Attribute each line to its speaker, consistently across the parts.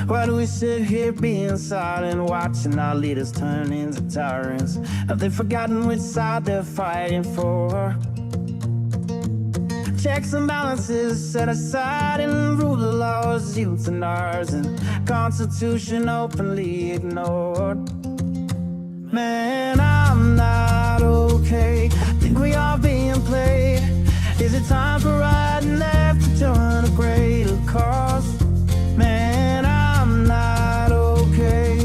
Speaker 1: Why do we sit here being silent, watching our leaders turn into tyrants? Have they forgotten which side they're fighting for? Checks and balances set aside and rule of laws, youth and ours, and Constitution openly ignored. Man, I'm not okay. Think we are being played. Is it time for right and left to join a greater cause? Man, I'm not okay.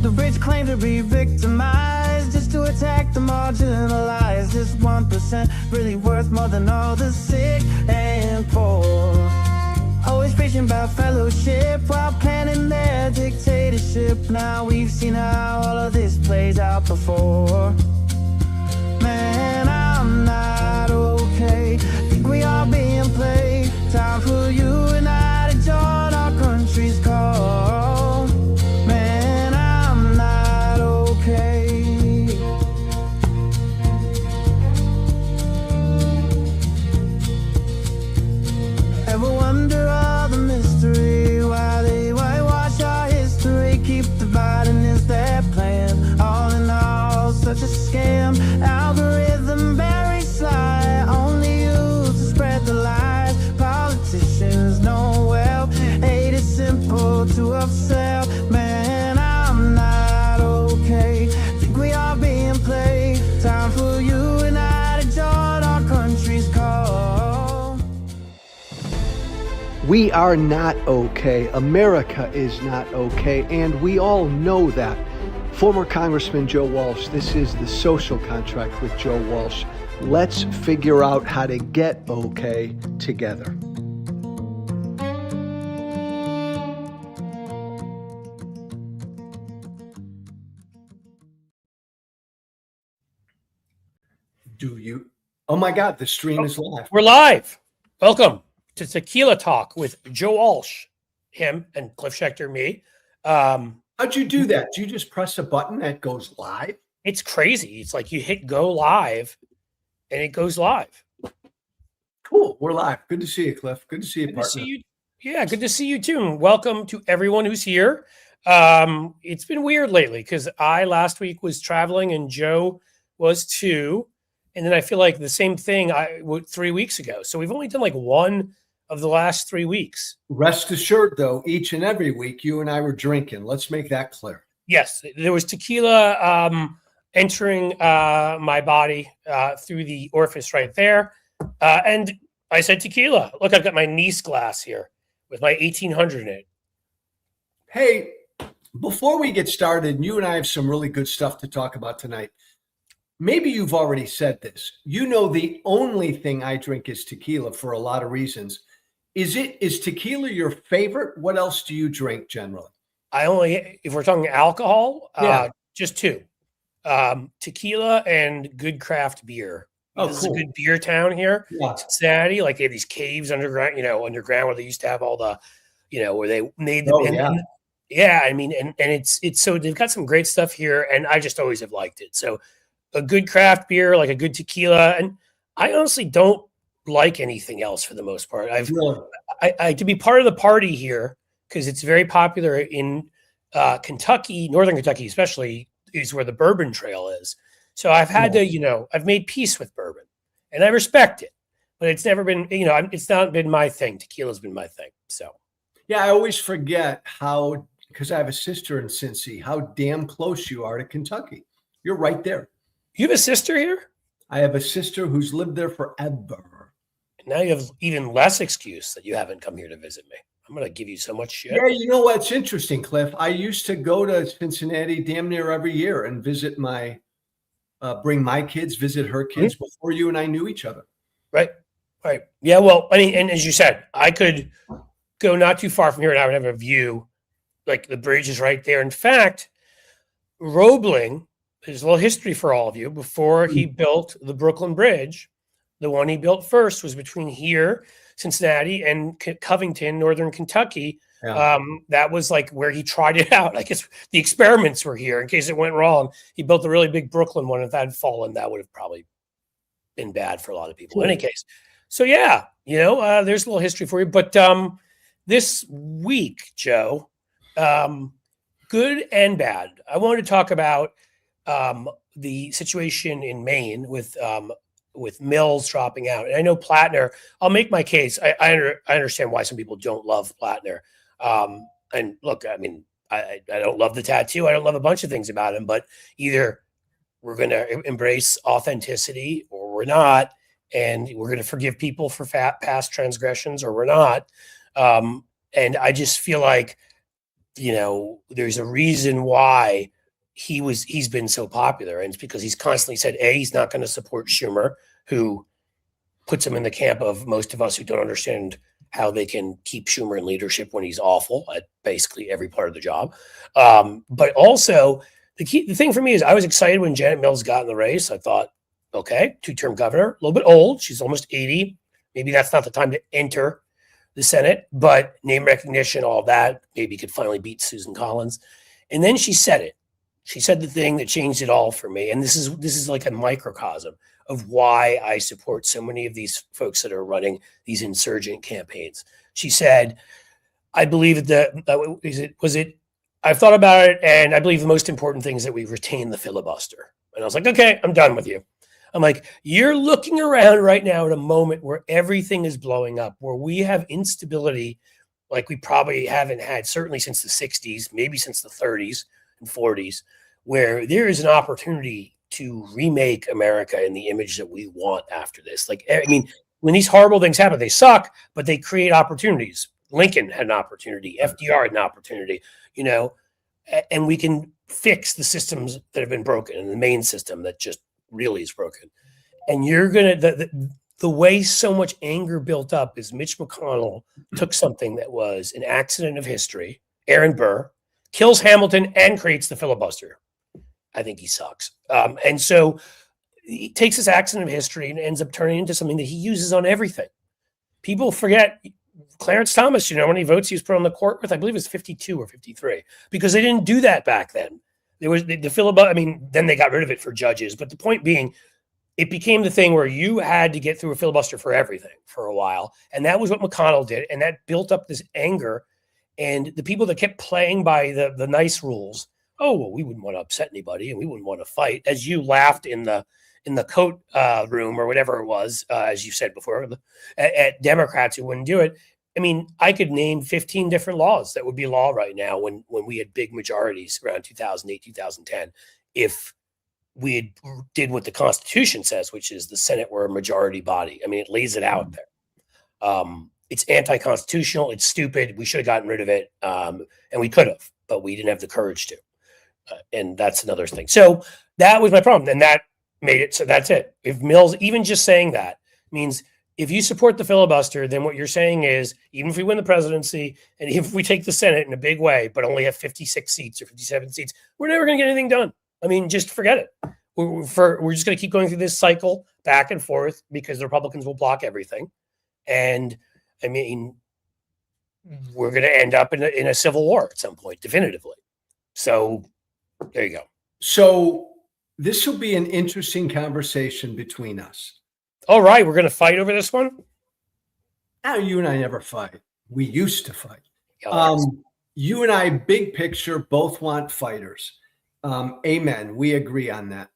Speaker 1: The rich claim to be victimized just to attack the marginalized. Is 1% really worth more than all the sick and poor? Always preaching about fellowship while planning their dictatorship. Now we've seen how all of this plays out before. Man, I'm not okay. Think we are being played. Time for you and I to join our country's call. Man, I'm not okay. Ever wonder all the mystery, why they whitewash our history, keep dividing is their plan? All in all, such a scam. Algorithm very sly, only used to spread the lies. Politicians know well, hate is simple to upsell. Man, I'm not okay. Think we are being played. Time for you and I to join our country's call.
Speaker 2: We are not okay. America is not okay, and we all know that. Former Congressman Joe Walsh, this is The Social Contract with Joe Walsh. Let's figure out how to get okay together. Do you? Oh my God, the stream is live.
Speaker 3: We're live. Welcome to Tequila Talk with Joe Walsh, him and Cliff Schecter, me.
Speaker 2: How'd you do that? Do you just press a button that goes live?
Speaker 3: It's crazy. It's like you hit go live and it goes live.
Speaker 2: Cool. We're live. Good to see you, Cliff. Good to see you,
Speaker 3: Good
Speaker 2: partner.
Speaker 3: to see you. Yeah, good to see you too. And welcome to everyone who's here. It's been weird lately because I last week was traveling and Joe was too. And then I feel like the same thing 3 weeks ago. So we've only done like one of the last 3 weeks.
Speaker 2: Rest assured, though, each and every week you and I were drinking. Let's make that clear.
Speaker 3: Yes, there was tequila entering my body through the orifice right there. And I said tequila. Look, I've got my niece glass here with my 1800 in it.
Speaker 2: Hey, before we get started, you and I have some really good stuff to talk about tonight. Maybe you've already said this. You know, the only thing I drink is tequila for a lot of reasons. Is tequila your favorite? What else do you drink generally?
Speaker 3: If we're talking alcohol, just two. Tequila and good craft beer.
Speaker 2: Oh,
Speaker 3: this
Speaker 2: cool.
Speaker 3: is a good beer town here.
Speaker 2: Yeah.
Speaker 3: Cincinnati, like they have these caves underground where they used to have all the, where they made the I mean, and it's so they've got some great stuff here, and I just always have liked it. So a good craft beer, like a good tequila, and I honestly don't like anything else for the most part. I to be part of the party here because it's very popular in Kentucky, Northern Kentucky especially, is where the Bourbon Trail is. So I've had to, I've made peace with bourbon, and I respect it, but it's never been, it's not been my thing. Tequila's been my thing. So
Speaker 2: yeah, I always forget how, because I have a sister in Cincy, how damn close you are to Kentucky. You're right there.
Speaker 3: You have a sister here?
Speaker 2: I have a sister who's lived there forever.
Speaker 3: And now you have even less excuse that you haven't come here to visit me. I'm going to give you so much shit.
Speaker 2: Yeah, you know what's interesting, Cliff? I used to go to Cincinnati damn near every year and visit bring my kids, visit her kids before you and I knew each other.
Speaker 3: Right. Yeah, well, I mean, and as you said, I could go not too far from here and I would have a view. Like the bridge is right there. In fact, Roebling, there's a little history for all of you. Before he built the Brooklyn Bridge, the one he built first was between here, Cincinnati, and Covington, Northern Kentucky. Yeah. That was like where he tried it out. I guess the experiments were here in case it went wrong. He built a really big Brooklyn one. If that had fallen, that would have probably been bad for a lot of people. In any case, so yeah, there's a little history for you. But this week, Joe, good and bad. I wanted to talk about the situation in Maine with Mills dropping out. And I know Plattner, I'll make my case. I understand why some people don't love Plattner. And look, I mean, I don't love the tattoo. I don't love a bunch of things about him, but either we're going to embrace authenticity or we're not. And we're going to forgive people for past transgressions or we're not. And I just feel like, there's a reason why he's been so popular. And it's because he's constantly said, he's not going to support Schumer, who puts him in the camp of most of us who don't understand how they can keep Schumer in leadership when he's awful at basically every part of the job. But also the thing for me is I was excited when Janet Mills got in the race. I thought, okay, 2-term governor, a little bit old. She's almost 80. Maybe that's not the time to enter the Senate, but name recognition, all that, maybe could finally beat Susan Collins. And then she said it. She said the thing that changed it all for me. And this is like a microcosm of why I support so many of these folks that are running these insurgent campaigns. She said, I believe that I've thought about it, and I believe the most important thing is that we retain the filibuster. And I was like, okay, I'm done with you. I'm like, you're looking around right now at a moment where everything is blowing up, where we have instability like we probably haven't had, certainly since the 60s, maybe since the 30s and 40s, where there is an opportunity to remake America in the image that we want after this. Like, I mean, when these horrible things happen, they suck, but they create opportunities. Lincoln had an opportunity. FDR had an opportunity, and we can fix the systems that have been broken, and the Maine system that just really is broken. And you're going to, the way so much anger built up is Mitch McConnell took something that was an accident of history, Aaron Burr, kills Hamilton and creates the filibuster. I think he sucks. And so he takes this accident of history and ends up turning into something that he uses on everything. People forget Clarence Thomas, how many votes he was put on the court with? I believe it was 52 or 53, because they didn't do that back then. There was the filibuster. I mean, then they got rid of it for judges. But the point being, it became the thing where you had to get through a filibuster for everything for a while. And that was what McConnell did. And that built up this anger. And the people that kept playing by the nice rules, we wouldn't want to upset anybody and we wouldn't want to fight. As you laughed in the coat room or whatever it was, as you said before, at Democrats who wouldn't do it. I mean, I could name 15 different laws that would be law right now when we had big majorities around 2008, 2010, if we did what the Constitution says, which is the Senate were a majority body. I mean, it lays it out there. It's anti-constitutional. It's stupid. We should have gotten rid of it. And we could have, but we didn't have the courage to. And that's another thing. So that was my problem. And that made it. So that's it. If Mills, even just saying that means if you support the filibuster, then what you're saying is, even if we win the presidency and if we take the Senate in a big way, but only have 56 seats or 57 seats, we're never going to get anything done. I mean, just forget it. We're just going to keep going through this cycle back and forth because the Republicans will block everything. And I mean, we're going to end up in a civil war at some point, definitively. So there you go.
Speaker 2: So this will be an interesting conversation between us.
Speaker 3: All right, we're going to fight over this one?
Speaker 2: Now, you and I never fight. We used to fight. You and I, big picture, both want fighters. Amen. We agree on that.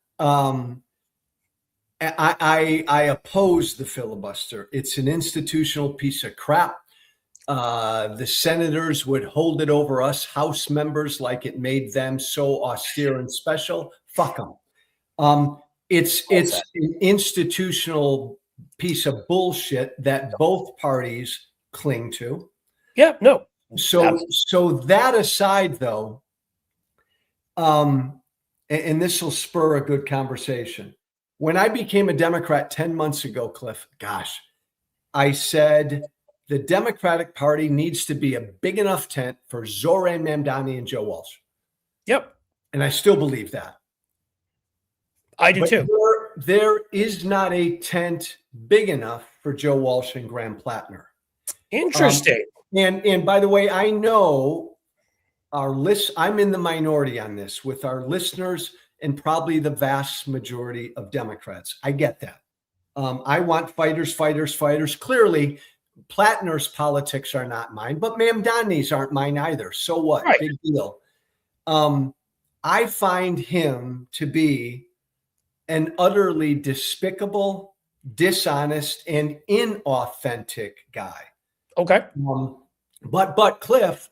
Speaker 2: I oppose the filibuster. It's an institutional piece of crap. The senators would hold it over us House members like it made them so austere and special. Fuck them. It's an institutional piece of bullshit that both parties cling to.
Speaker 3: Yeah, no.
Speaker 2: So that aside, though, and this will spur a good conversation. When I became a Democrat 10 months ago, Cliff, I said the Democratic Party needs to be a big enough tent for Zoran Mamdani and Joe Walsh.
Speaker 3: Yep.
Speaker 2: And I still believe that.
Speaker 3: I do too.
Speaker 2: There is not a tent big enough for Joe Walsh and Graham Plattner.
Speaker 3: Interesting.
Speaker 2: And by the way, I know I'm in the minority on this with our listeners and probably the vast majority of Democrats. I get that. I want fighters, fighters, fighters. Clearly, Plattner's politics are not mine, but Mamdani's aren't mine either. So what?
Speaker 3: Right.
Speaker 2: Big deal. I find him to be an utterly despicable, dishonest, and inauthentic guy.
Speaker 3: Okay.
Speaker 2: But Cliff,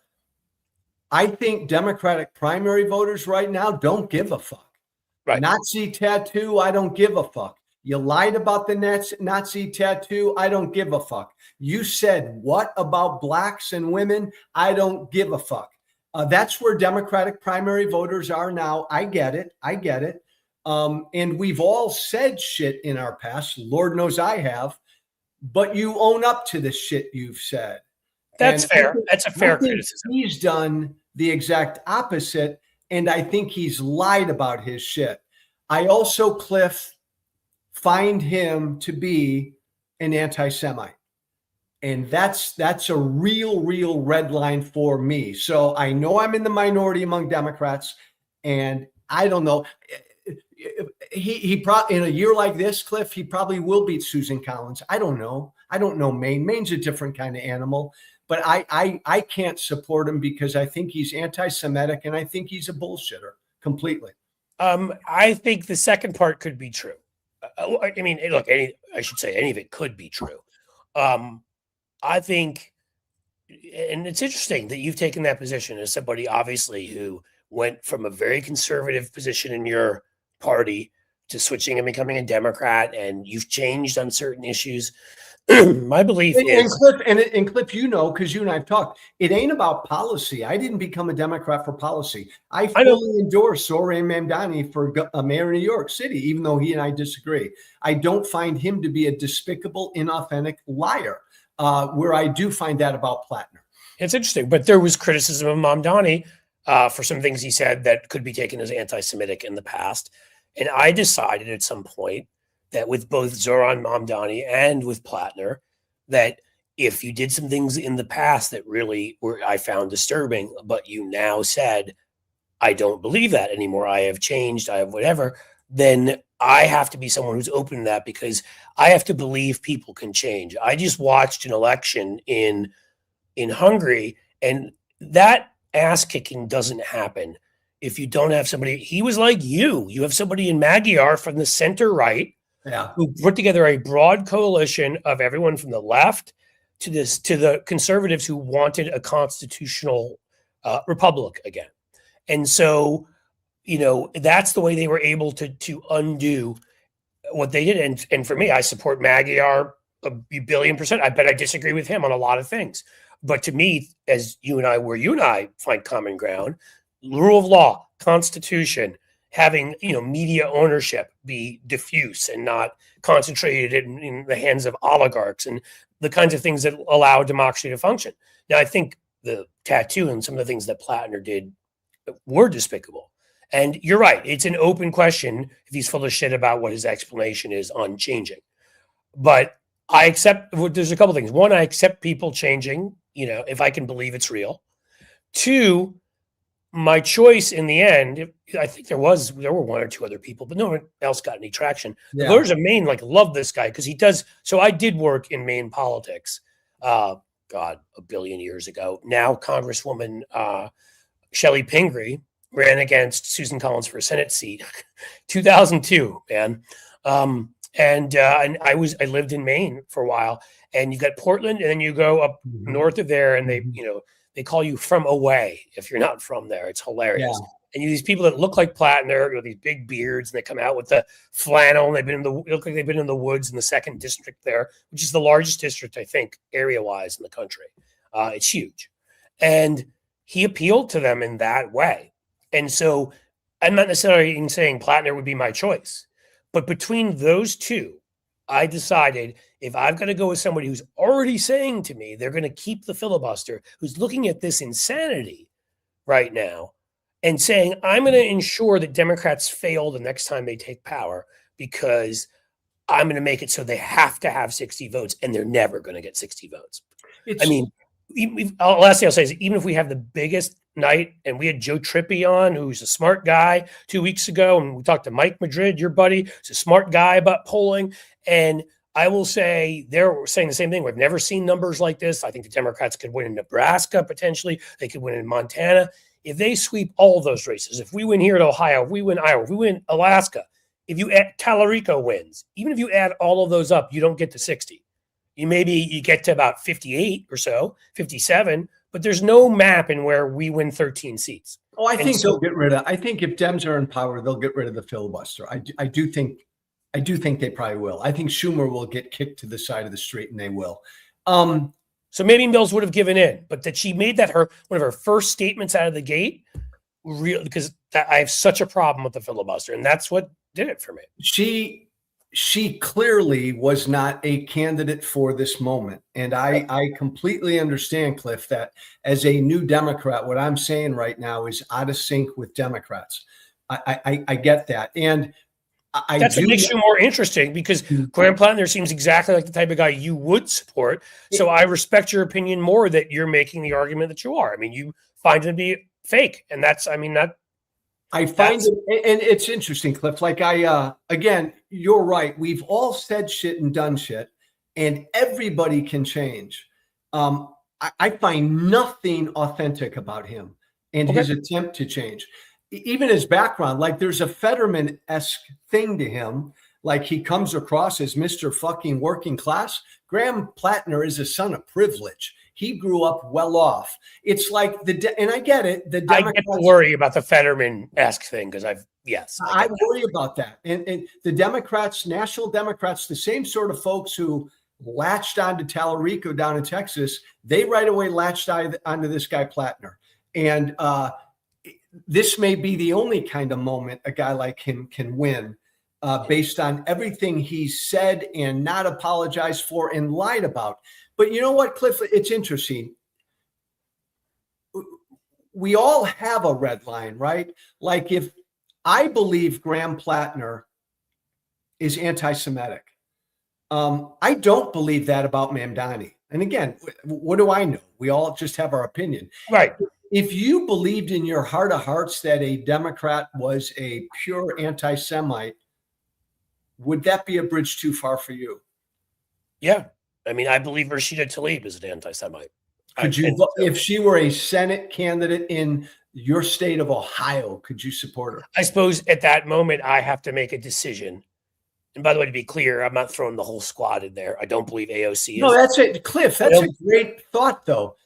Speaker 2: I think Democratic primary voters right now don't give a fuck.
Speaker 3: Right.
Speaker 2: Nazi tattoo, I don't give a fuck. You lied about the Nazi tattoo, I don't give a fuck. You said what about blacks and women? I don't give a fuck. That's where Democratic primary voters are now. I get it. And we've all said shit in our past. Lord knows I have. But you own up to the shit you've said.
Speaker 3: That's fair. That's a fair criticism.
Speaker 2: He's done the exact opposite. And I think he's lied about his shit. I also, Cliff, find him to be an anti-Semite. And that's a real red line for me. So I know I'm in the minority among Democrats, and I don't know. He probably, in a year like this, Cliff, he probably will beat Susan Collins. I don't know. I don't know Maine. Maine's a different kind of animal, but I can't support him because I think he's anti-Semitic and I think he's a bullshitter completely.
Speaker 3: I think the second part could be true. I mean, look, I should say any of it could be true. I think, and it's interesting that you've taken that position as somebody obviously who went from a very conservative position in your party to switching and becoming a Democrat, and you've changed on certain issues. My belief is,
Speaker 2: and Cliff, you know, because you and I've talked, it ain't about policy. I didn't become a Democrat for policy. I fully endorse Zoran Mamdani for mayor of New York City, even though he and I disagree. I don't find him to be a despicable, inauthentic liar. Where I do find that about Plattner.
Speaker 3: It's interesting, but there was criticism of Mamdani for some things he said that could be taken as anti-Semitic in the past. And I decided at some point that with both Zoran Mamdani and with Plattner, that if you did some things in the past that really I found disturbing, but you now said, I don't believe that anymore, I have changed, I have whatever, then I have to be someone who's open to that because I have to believe people can change. I just watched an election in Hungary, and that ass kicking doesn't happen if you don't have somebody. He was like you have somebody in Magyar from the center right, who put together a broad coalition of everyone from the left to the conservatives who wanted a constitutional republic again. And so, you know, that's the way they were able to undo what they did. And for me, I support Magyar a billion %. I bet I disagree with him on a lot of things. But to me, as you and I find common ground, rule of law, constitution, having, you know, media ownership be diffuse and not concentrated in the hands of oligarchs, and the kinds of things that allow democracy to function. Now, I think the tattoo and some of the things that Plattner did were despicable. And you're right. It's an open question if he's full of shit about what his explanation is on changing. But I accept, there's a couple things. One, I accept people changing, you know, if I can believe it's real. Two, my choice in the end, I think there were one or two other people, but no one else got any traction. The voters of Maine love this guy because he does. So I did work in Maine politics, God, a billion years ago. Now Congresswoman Shelley Pingree ran against Susan Collins for a Senate seat, 2002, man. And I lived in Maine for a while, and you got Portland, and then you go up north of there, and they call you from away if you're not from there. It's hilarious. Yeah. And these people that look like Plattner, these big beards, and they come out with the flannel, and they look like they've been in the woods in the 2nd district there, which is the largest district, I think, area-wise in the country. It's huge. And he appealed to them in that way. And so I'm not necessarily saying Plattner would be my choice, but between those two, I decided if I've got to go with somebody who's already saying to me they're going to keep the filibuster, who's looking at this insanity right now and saying, I'm going to ensure that Democrats fail the next time they take power because I'm going to make it so they have to have 60 votes and they're never going to get 60 votes. Last thing I'll say is even if we have the biggest night, and we had Joe Trippi on, who's a smart guy 2 weeks ago. And we talked to Mike Madrid, your buddy, who's a smart guy about polling. And I will say they're saying the same thing. We've never seen numbers like this. I think the Democrats could win in Nebraska, potentially. They could win in Montana. If they sweep all of those races, if we win here at Ohio, if we win Iowa, if we win Alaska, if you add Tallarico wins, even if you add all of those up, you don't get to 60. You get to about 58 or so, 57, but there's no map in where we win 13 seats.
Speaker 2: Oh, I think they'll get rid of. I think if Dems are in power, they'll get rid of the filibuster. I do think they probably will. I think Schumer will get kicked to the side of the street, and they will.
Speaker 3: So maybe Mills would have given in, but that she made that one of her first statements out of the gate, because I have such a problem with the filibuster, and that's what did it for me.
Speaker 2: She clearly was not a candidate for this moment, and I completely understand, Cliff, that as a new Democrat, what I'm saying right now is out of sync with Democrats. I get that, and
Speaker 3: that's what makes you more interesting, because Graham Plattner seems exactly like the type of guy you would support. So I respect your opinion more that you're making the argument that you are. I mean, you find it to be fake, and I find
Speaker 2: it, and it's interesting, Cliff. Like again, you're right. We've all said shit and done shit, and everybody can change. I find nothing authentic about him and his attempt to change. Even his background, like there's a Fetterman-esque thing to him. Like he comes across as Mr. fucking working class. Graham Plattner is a son of privilege. He grew up well off. It's like and I get it. The Democrats,
Speaker 3: I get to worry about the Fetterman-esque thing because I
Speaker 2: worry about that. And the Democrats, national Democrats, the same sort of folks who latched onto Tallarico down in Texas, they right away latched onto this guy Plattner. And this may be the only kind of moment a guy like him can win based on everything he's said and not apologized for and lied about. But you know what, Cliff? It's interesting. We all have a red line, right? Like if I believe Graham Plattner is anti-Semitic, I don't believe that about Mamdani. And again, what do I know? We all just have our opinion.
Speaker 3: Right.
Speaker 2: If you believed in your heart of hearts that a Democrat was a pure anti-Semite, would that be a bridge too far for you?
Speaker 3: Yeah. I mean, I believe Rashida Tlaib is an anti-Semite.
Speaker 2: Could you, if she were a Senate candidate in your state of Ohio, could you support her?
Speaker 3: I suppose at that moment, I have to make a decision. And by the way, to be clear, I'm not throwing the whole squad in there. I don't believe AOC is.
Speaker 2: No, that's it. Cliff, that's a great thought, though.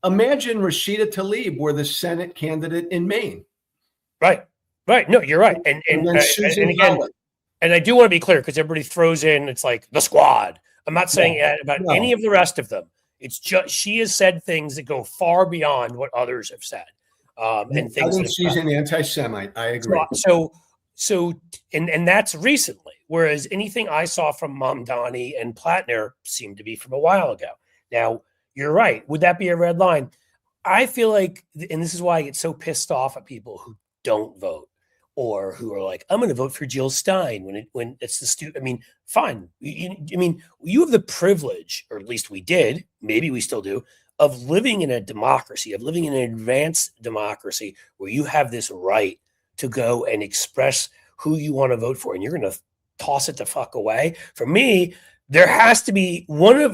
Speaker 2: Imagine Rashida Tlaib were the Senate candidate in Maine.
Speaker 3: Right. No, you're right. And again, and I do want to be clear because everybody throws in, it's like the squad. I'm not saying about any of the rest of them. It's just she has said things that go far beyond what others have said. And things.
Speaker 2: I think she's an anti-Semite. I agree.
Speaker 3: So that's recently. Whereas anything I saw from Mamdani and Plattner seemed to be from a while ago. Now, you're right. Would that be a red line? I feel like, and this is why I get so pissed off at people who don't vote or who are like, I'm going to vote for Jill Stein when it's the student. I mean, fine. You have the privilege, or at least we did, maybe we still do, of living in a democracy, of living in an advanced democracy where you have this right to go and express who you want to vote for, and you're going to toss it the fuck away. For me, there has to be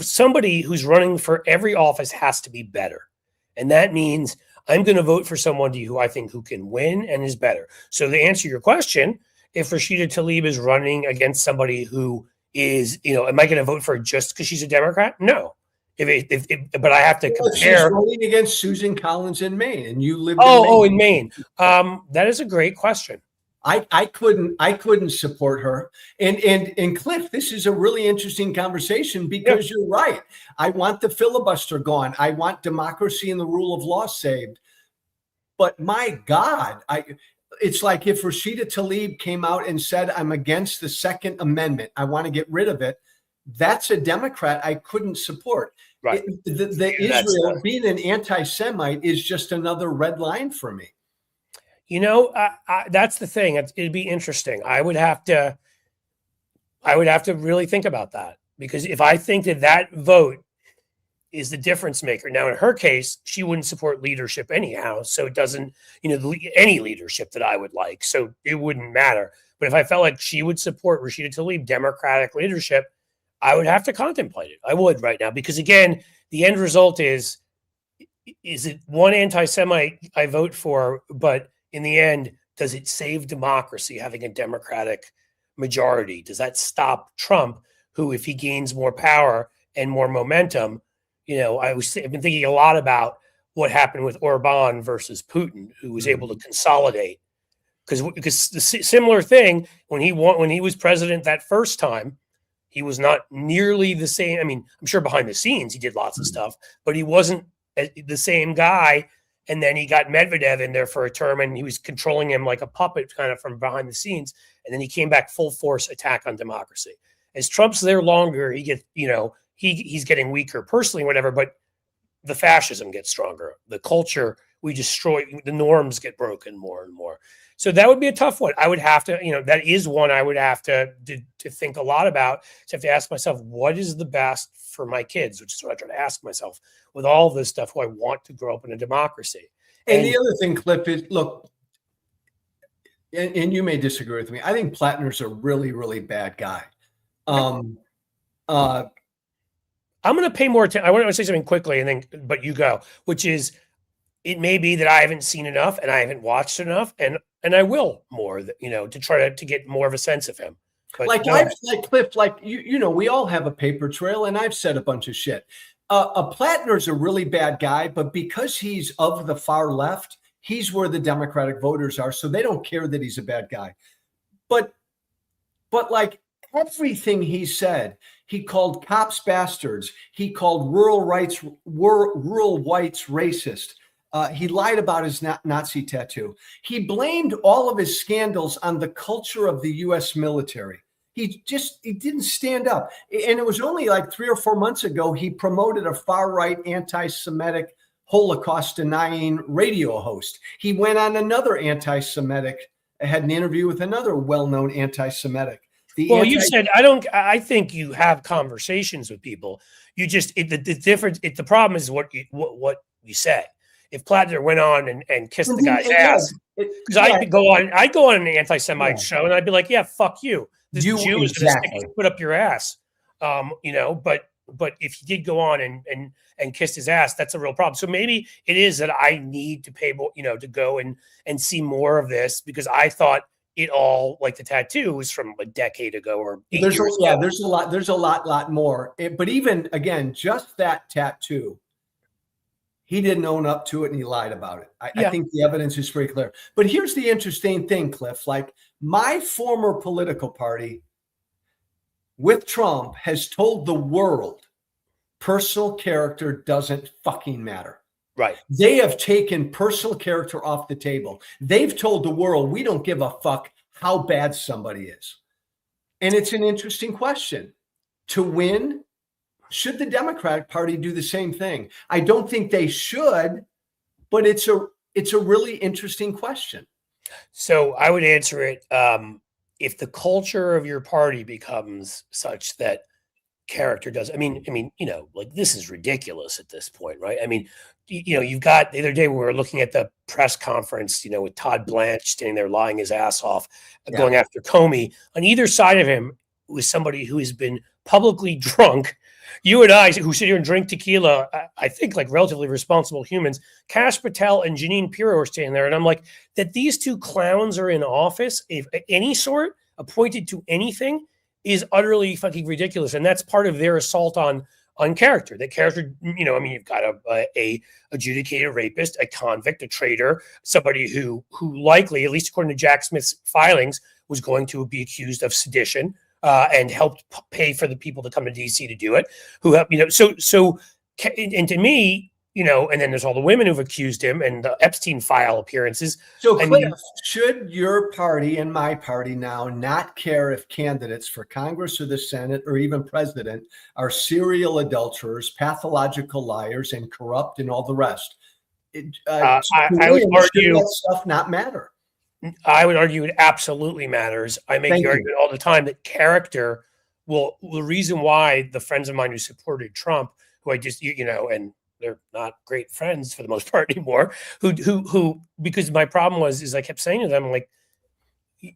Speaker 3: somebody who's running for every office has to be better. And that means I'm going to vote for someone who I think who can win and is better. So to answer your question, if Rashida Tlaib is running against somebody who is, am I going to vote for her just because she's a Democrat? No. But I have to compare.
Speaker 2: She's running against Susan Collins in Maine, and you live
Speaker 3: in Maine. That is a great question.
Speaker 2: I couldn't support her. And Cliff, this is a really interesting conversation because you're right. I want the filibuster gone. I want democracy and the rule of law saved. But my God, it's like if Rashida Tlaib came out and said, I'm against the Second Amendment, I want to get rid of it. That's a Democrat I couldn't support.
Speaker 3: Right.
Speaker 2: Israel being an anti-Semite is just another red line for me.
Speaker 3: That's the thing. It'd be interesting. I would have to really think about that, because if I think that vote is the difference maker. Now, in her case, she wouldn't support leadership anyhow. So it doesn't, any leadership that I would like. So it wouldn't matter. But if I felt like she would support Rashida Tlaib Democratic leadership, I would have to contemplate it. I would right now, because again, the end result is it one anti-Semite I vote for, but in the end, does it save democracy having a Democratic majority? Does that stop Trump, who, if he gains more power and more momentum, I've been thinking a lot about what happened with Orban versus Putin, who was able to consolidate. Because the similar thing, when he was president that first time, he was not nearly the same. I mean, I'm sure behind the scenes he did lots of stuff, but he wasn't the same guy. And then he got Medvedev in there for a term, and he was controlling him like a puppet kind of from behind the scenes. And then he came back full force attack on democracy. As Trump's there longer, he gets, he's getting weaker personally, whatever, but the fascism gets stronger. The culture we destroy, the norms get broken more and more. So that would be a tough one. I would have to, that is one I would have to think a lot about. To have to ask myself, what is the best for my kids, which is what I try to ask myself with all this stuff, who I want to grow up in a democracy.
Speaker 2: And the other thing, Cliff, is look, and you may disagree with me, I think Plattner's a really, really bad guy. I'm
Speaker 3: going to pay more attention. I want to say something quickly, but you go, which is, it may be that I haven't seen enough and I haven't watched enough, and I will more, to try to get more of a sense of him. But
Speaker 2: Cliff, we all have a paper trail, and I've said a bunch of shit. Plattner's a really bad guy, but because he's of the far left, he's where the Democratic voters are, so they don't care that he's a bad guy. But like everything he said, he called cops bastards. He called rural whites racist. He lied about his Nazi tattoo. He blamed all of his scandals on the culture of the U.S. military. He didn't stand up. And it was only like 3 or 4 months ago, he promoted a far-right anti-Semitic Holocaust-denying radio host. He went on another anti-Semitic, had an interview with another well-known anti-Semitic.
Speaker 3: You said, I think you have conversations with people. You just, the problem is what you say. If Plattner went on and kissed the guy's ass, because I'd go on an anti-Semite show and I'd be like, yeah, fuck you. This Jew is going to put up your ass. But if he did go on and kissed his ass, that's a real problem. So maybe it is that I need to pay more, to go and see more of this, because I thought it all, like the tattoo, was from a decade ago or 8 years ago.
Speaker 2: There's a lot more. But even again, just that tattoo, he didn't own up to it and he lied about it. I think the evidence is pretty clear. But here's the interesting thing, Cliff. Like, my former political party with Trump has told the world personal character doesn't fucking matter.
Speaker 3: Right.
Speaker 2: They have taken personal character off the table. They've told the world, we don't give a fuck how bad somebody is. And it's an interesting question. To win, should the Democratic Party do the same thing? I don't think they should, but it's a really interesting question.
Speaker 3: So I would answer it, if the culture of your party becomes such that character does. I mean, like, this is ridiculous at this point, right? I mean, you've got, the other day we were looking at the press conference, with Todd Blanche standing there lying his ass off, going after Comey. On either side of him was somebody who has been publicly drunk. You and I, who sit here and drink tequila, I think like relatively responsible humans, Kash Patel and Jeanine Pirro are standing there. And I'm like, that these two clowns are in office, if any sort, appointed to anything, is utterly fucking ridiculous. And that's part of their assault on character. That character, you've got a adjudicated rapist, a convict, a traitor, somebody who likely, at least according to Jack Smith's filings, was going to be accused of sedition. And helped pay for the people to come to DC to do it, who have, and to me, and then there's all the women who've accused him and the Epstein file appearances.
Speaker 2: So, Cliff, should your party and my party now not care if candidates for Congress or the Senate or even president are serial adulterers, pathological liars, and corrupt and all the rest?
Speaker 3: I would argue
Speaker 2: that stuff not matter.
Speaker 3: I would argue it absolutely matters. I make the argument all the time that character the reason why the friends of mine who supported Trump who I just, and they're not great friends for the most part anymore, who, because my problem is I kept saying to them, like,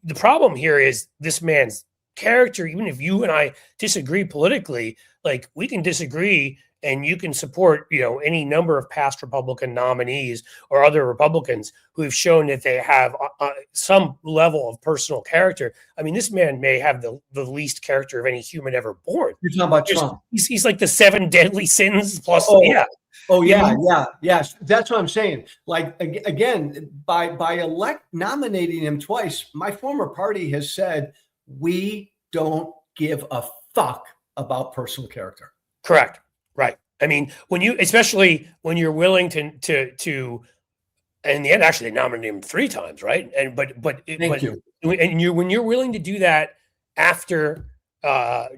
Speaker 3: the problem here is this man's character. Even if you and I disagree politically, like, we can disagree and you can support, any number of past Republican nominees or other Republicans who have shown that they have some level of personal character. I mean, this man may have the least character of any human ever born.
Speaker 2: You're talking about Trump.
Speaker 3: He's like the 7 deadly sins plus.
Speaker 2: Yeah. Oh yeah, yeah. That's what I'm saying. Like, again, by nominating him twice, my former party has said we don't give a fuck about personal character.
Speaker 3: Correct. Right. I mean, especially when you're willing to, in the end, actually, they nominated him 3 times, right? And
Speaker 2: Thank you.
Speaker 3: And when you're willing to do that after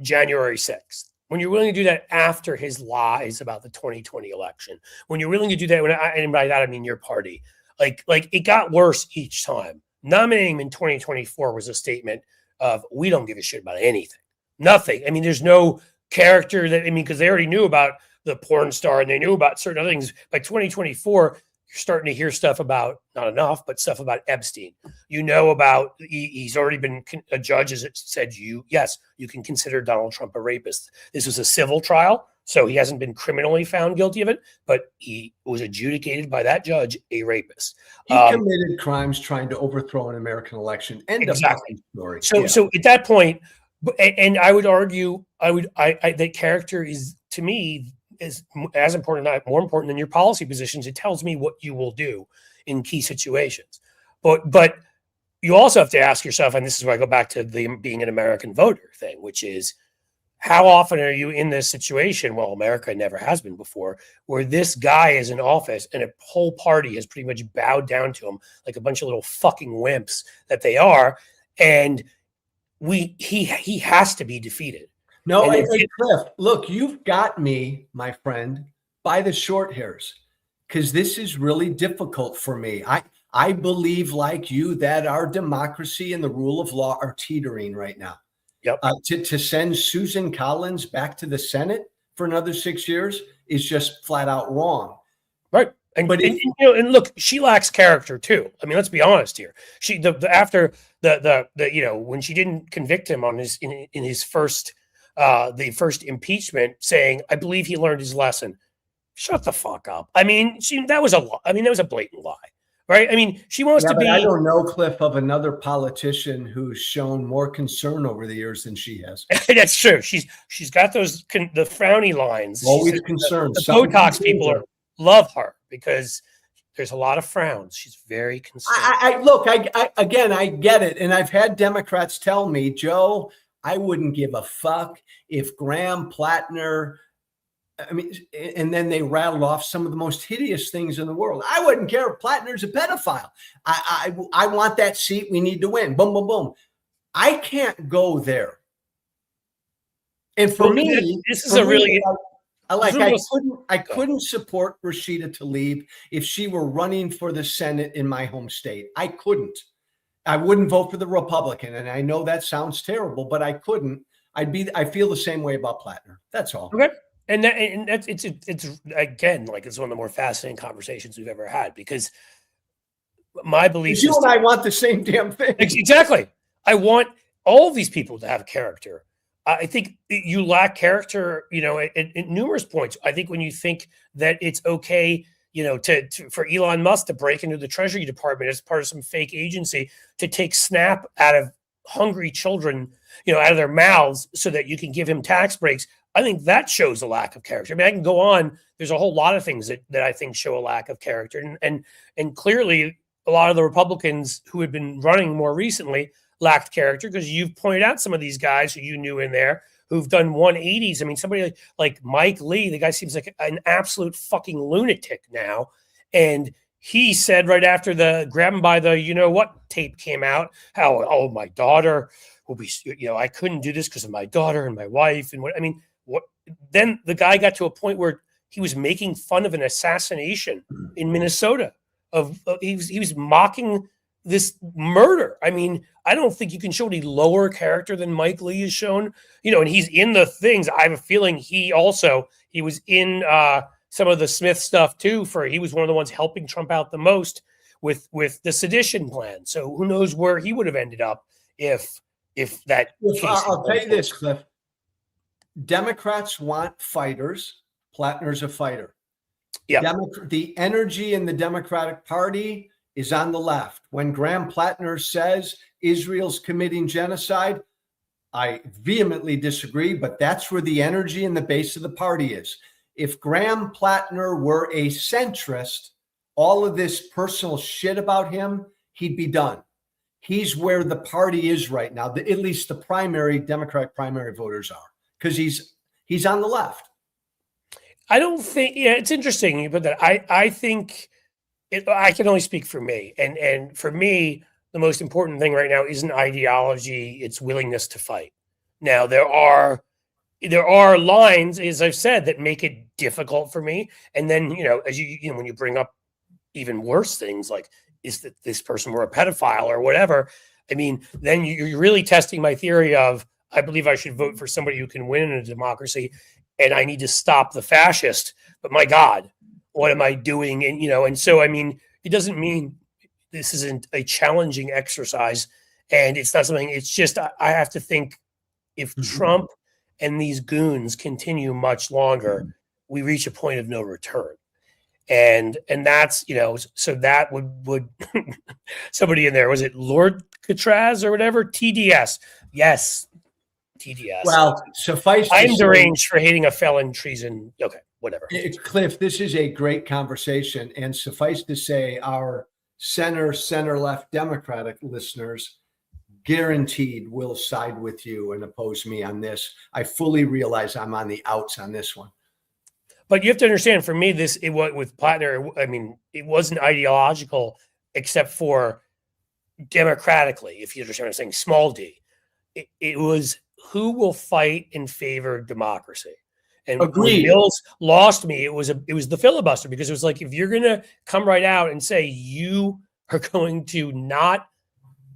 Speaker 3: January 6th. When you're willing to do that after his lies about the 2020 election, when you're willing to do that, and by that I mean your party, like it got worse each time. Nominating him in 2024 was a statement of, we don't give a shit about anything, nothing. I mean, there's no character because they already knew about the porn star and they knew about certain other things. By 2024, you're starting to hear stuff about, not enough, but stuff about Epstein. About, he's already been a judge has said, yes, you can consider Donald Trump a rapist. This was a civil trial, so he hasn't been criminally found guilty of it, but he was adjudicated by that judge a rapist.
Speaker 2: He committed crimes trying to overthrow an American election. End of story.
Speaker 3: So at that point, and I would argue, that character is, to me, is as important, not more important than your policy positions. It tells me what you will do in key situations. But you also have to ask yourself, and this is where I go back to the being an American voter thing, which is, how often are you in this situation? Well, America never has been before, where this guy is in office and a whole party has pretty much bowed down to him like a bunch of little fucking wimps that they are. And he has to be defeated.
Speaker 2: No, Cliff, look, you've got me, my friend, by the short hairs, because this is really difficult for me. I believe, like you, that our democracy and the rule of law are teetering right now.
Speaker 3: Yep.
Speaker 2: To send Susan Collins back to the Senate for another 6 years is just flat out wrong.
Speaker 3: Right. And look, she lacks character too. I mean, let's be honest here. She after when she didn't convict him on his in his first the first impeachment, saying, I believe he learned his lesson. Shut the fuck up. I mean, that was a blatant lie, right? I mean, she wants to be.
Speaker 2: I don't know, Cliff, of another politician who's shown more concern over the years than she has.
Speaker 3: That's true. She's got the frowny lines.
Speaker 2: Always concerned.
Speaker 3: The Botox people love her because there's a lot of frowns. She's very concerned.
Speaker 2: I get it. And I've had Democrats tell me, Joe, I wouldn't give a fuck if Graham Plattner, and then they rattled off some of the most hideous things in the world. I wouldn't care if Plattner's a pedophile. I want that seat. We need to win. Boom, boom, boom. I can't go there. And for me,
Speaker 3: this is a really.
Speaker 2: I couldn't support Rashida Tlaib if she were running for the Senate in my home state. I couldn't. I wouldn't vote for the Republican, and I know that sounds terrible, but I couldn't. I feel the same way about Plattner. That's all.
Speaker 3: Okay, and it's again, like, it's one of the more fascinating conversations we've ever had, because my belief is
Speaker 2: you and I want the same damn thing.
Speaker 3: Exactly. I want all of these people to have character. I think you lack character, at numerous points. I think when you think that it's okay, for Elon Musk to break into the Treasury Department as part of some fake agency to take SNAP out of hungry children, out of their mouths so that you can give him tax breaks, I think that shows a lack of character. I mean, I can go on. There's a whole lot of things that I think show a lack of character. And clearly a lot of the Republicans who had been running more recently lacked character, because you've pointed out some of these guys who you knew in there who've done 180s. I mean, somebody like Mike Lee, the guy seems like an absolute fucking lunatic now. And he said right after the grab him by the, tape came out, how, my daughter will be, I couldn't do this because of my daughter and my wife. And then the guy got to a point where he was making fun of an assassination in Minnesota he was mocking this murder. I mean, I don't think you can show any lower character than Mike Lee is shown, and he's in the things. I have a feeling he was in some of the Smith stuff too, he was one of the ones helping Trump out the most with the sedition plan. So who knows where he would have ended up if that case.
Speaker 2: I'll tell you this, Cliff. Democrats want fighters. Plattner's a fighter.
Speaker 3: Yeah.
Speaker 2: The energy in the Democratic Party is on the left. When Graham Plattner says Israel's committing genocide, I vehemently disagree, but that's where the energy and the base of the party is. If Graham Plattner were a centrist, all of this personal shit about him, he'd be done. He's where the party is right now, at least the Democratic primary voters are, because he's on the left.
Speaker 3: I don't think, it's interesting you put that. I think I can only speak for me. And for me, the most important thing right now isn't ideology, it's willingness to fight. Now, there are lines, as I've said, that make it difficult for me. And then, as when you bring up even worse things like, is that this person were a pedophile or whatever, I mean, then you're really testing my theory of, I believe I should vote for somebody who can win in a democracy, and I need to stop the fascist. But my God, what am I doing? And so, I mean, it doesn't mean this isn't a challenging exercise, and it's not something, it's just, I have to think if Trump and these goons continue much longer, we reach a point of no return. And that's, so that would somebody in there, was it Lord Catraz or whatever? TDS. Yes. TDS.
Speaker 2: Well, suffice to
Speaker 3: I'm
Speaker 2: say,
Speaker 3: deranged for hating a felon treason. Okay, whatever.
Speaker 2: Cliff, this is a great conversation. And suffice to say, our center-left Democratic listeners guaranteed will side with you and oppose me on this. I fully realize I'm on the outs on this one.
Speaker 3: But you have to understand, for me, with Plattner, I mean, it wasn't ideological except for democratically, if you understand what I'm saying, small d. It was who will fight in favor of democracy. And when Mills lost me, it was the filibuster, because it was like, if you're going to come right out and say you are going to not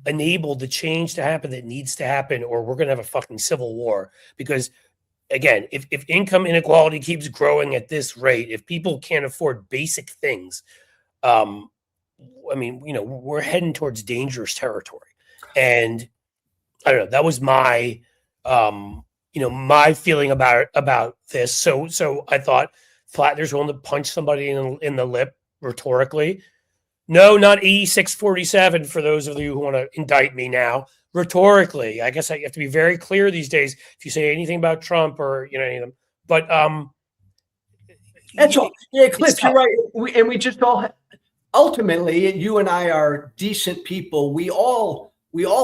Speaker 3: enable the change to happen that needs to happen, or we're going to have a fucking civil war, because again, if income inequality keeps growing at this rate, if people can't afford basic things, I mean, we're heading towards dangerous territory. And I don't know, that was my, my feeling about this. So I thought Plattner's willing to punch somebody in the lip rhetorically. No, not 8647 for those of you who want to indict me now. Rhetorically, I guess I have to be very clear these days if you say anything about Trump or any of them. But
Speaker 2: that's all. Yeah, Cliff, you're right. We just all ultimately, you and I are decent people. We all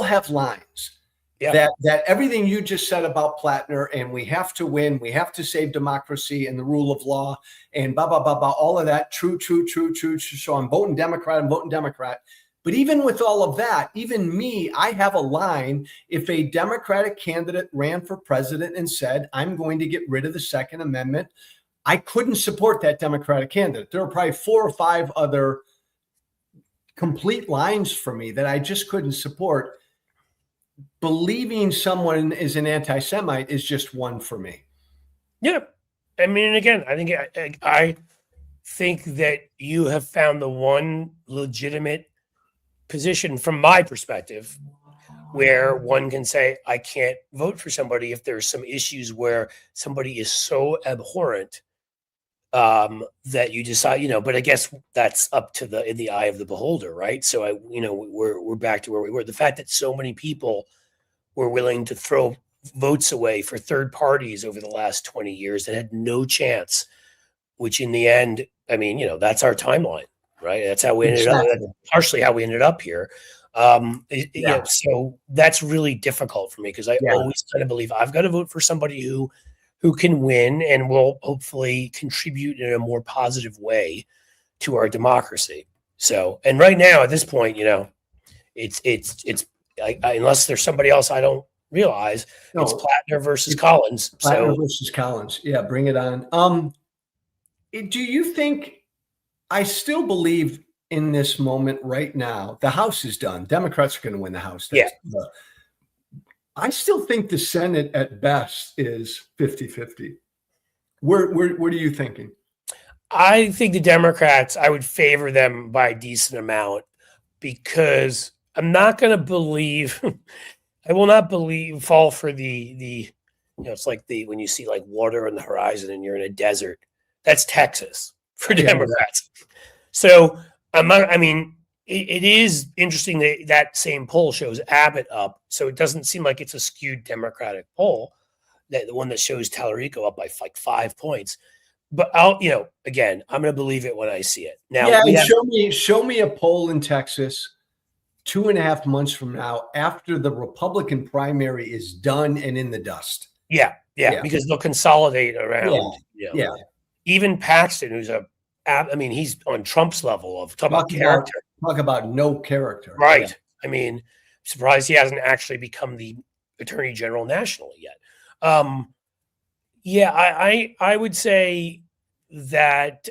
Speaker 2: have lines. Yeah. That everything you just said about Plattner, and we have to win, we have to save democracy and the rule of law, and blah blah blah blah, all of that, true. So I'm voting Democrat. But even with all of that, even me, I have a line. If a Democratic candidate ran for president and said, I'm going to get rid of the Second Amendment, I couldn't support that Democratic candidate. There were probably 4 or 5 other complete lines for me that I just couldn't support. Believing someone is an anti-Semite is just one for me.
Speaker 3: Yeah. I mean, again, I think that you have found the one legitimate position from my perspective where one can say, I can't vote for somebody if there's some issues where somebody is so abhorrent that you decide, but I guess that's up to the eye of the beholder, right? So we're back to where we were. The fact that so many people were willing to throw votes away for third parties over the last 20 years that had no chance, which in the end, I mean, that's our timeline, right? That's how we ended up, partially how we ended up here. So that's really difficult for me, because I always kind of believe I've got to vote for somebody who can win and will hopefully contribute in a more positive way to our democracy. So, and right now at this point, it's unless there's somebody else I don't realize, it's Plattner versus Collins.
Speaker 2: Plattner versus Collins. Yeah, bring it on. Do you think, I still believe in this moment right now, the House is done. Democrats are going to win the House.
Speaker 3: Yeah.
Speaker 2: I still think the Senate at best is 50-50. What are you thinking?
Speaker 3: I think the Democrats, I would favor them by a decent amount because I'm not going to believe, I will not fall for the, it's like when you see like water on the horizon and you're in a desert. That's Texas for Democrats. So it is interesting that that same poll shows Abbott up. So it doesn't seem like it's a skewed Democratic poll, that the one that shows Tallarico up by like 5 points. But again, I'm going to believe it when I see it. Now,
Speaker 2: show me a poll in Texas 2.5 months from now after the Republican primary is done and in the dust.
Speaker 3: Yeah, because they'll consolidate around. Even Paxton, who's he's on Trump's level of talk about character.
Speaker 2: Talk about no character.
Speaker 3: Right. Yeah. I mean, surprised he hasn't actually become the Attorney General nationally yet. I would say that,